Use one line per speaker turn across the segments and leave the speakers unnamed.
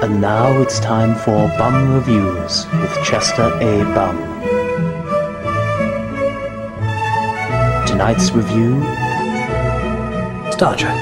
And now it's time for Bum Reviews with Chester A. Bum. Tonight's review: Star Trek.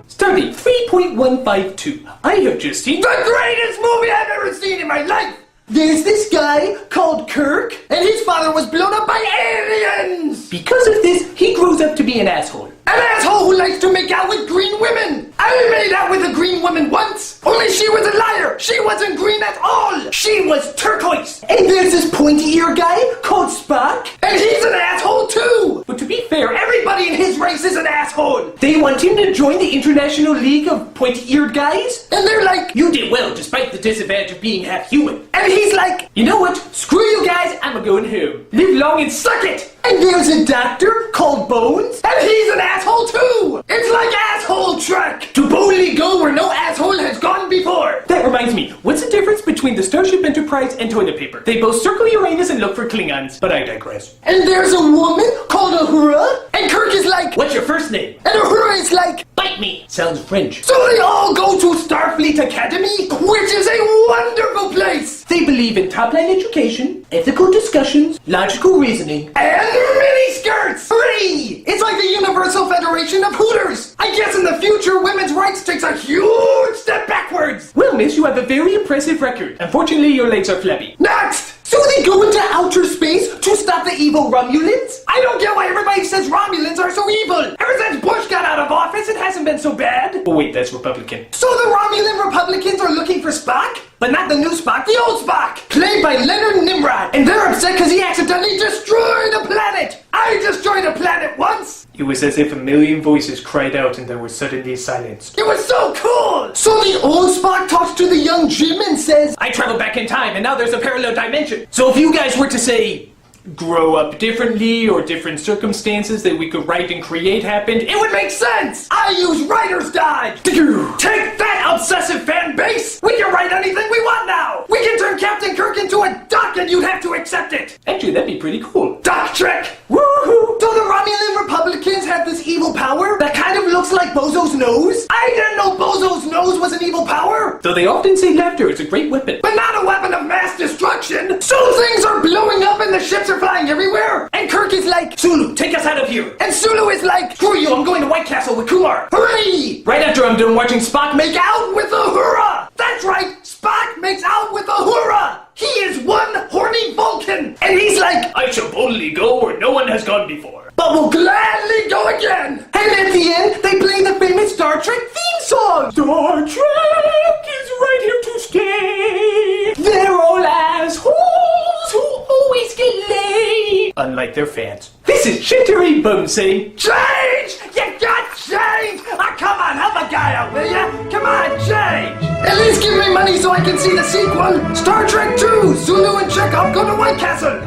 Stardate 3.152. I have just seen the greatest movie I've ever seen in my life! There's this guy called Kirk, and his father was blown up by aliens! Because of this, he grows up to be an asshole. An asshole who likes to make out with green women! I made out with a green woman once, only she was a liar! She wasn't green at all! She was turquoise! And there's this pointy-eared guy called Spock, and he's an asshole too! But to be fair, everybody in his race is an asshole! They want him to join the International League of Pointy-Eared Guys, and they're like, you did well despite the disadvantage of being half human. And he's like, you know what? Screw you guys, I'm going home. Live long and suck it! And there's a doctor called Bones, and he's an asshole too! It's like Asshole Trek! To boldly go where no asshole has gone before! That reminds me, what's the difference between the Starship Enterprise and toilet paper? They both circle Uranus and look for Klingons, but I digress. And there's a woman called Uhura, and Kirk is like, what's your first name? And Uhura is like, bite me! Sounds French. So they all go to Starfleet Academy, which is a wonderful place! They believe in top-line education, ethical discussions, logical reasoning, and mini-skirts! Hooray! It's like the Universal Federation of Hooters! I guess in the future, women's rights takes a huge step backwards! Well, miss, you have a very impressive record. Unfortunately, your legs are flabby. Next! So they go into outer space to stop the evil Romulans? I don't get why everybody says Romulans are so evil! Ever since Bush got out of office, it hasn't been so bad. Oh wait, that's Republican. So the Romulan Republicans are looking for Spock? But not the new Spock, the old Spock! Played by Leonard Nimrod. And they're upset because he accidentally destroyed a planet! I destroyed a planet once! It was as if a million voices cried out and then were suddenly silenced. It was so cool! So the old Spock talks to the young Jim and says, I traveled back in time and now there's a parallel dimension. So if you guys were to say, grow up differently or different circumstances that we could write and create happened, it would make sense! I use writer's dodge! Take that, obsessive fan base! We can write anything we want now! We can turn Captain Kirk into a duck and you'd have to accept it! Actually, that'd be pretty cool. Duck Trek! Woohoo! So the Romulan Republicans have this evil power that kind of looks like Bozo's nose? I didn't know Bozo's nose was an evil power! Though they often say laughter is a great weapon. But not a weapon of mass destruction! So things are blowing up and the ships are flying everywhere! And Kirk is like, Sulu, take us out of here! And Sulu is like, screw you, I'm going to White Castle with Kumar! Hooray! Right after I'm done watching Spock make out with Uhura! That's right, Spock makes out with Uhura! He is one horny Vulcan! And he's like, I shall boldly go where no one has gone before. But will gladly go again! And at the end, they play the famous Star Trek theme song! Star Trek is right here to stay! They're all assholes who always get laid! Unlike their fans. This is Chester A. Bum saying, change! You got change! Oh, come on, help a guy out, will ya? Come on, change! At least give me money so I can see the sequel! Star Trek 2! Sulu and Chekhov go to White Castle!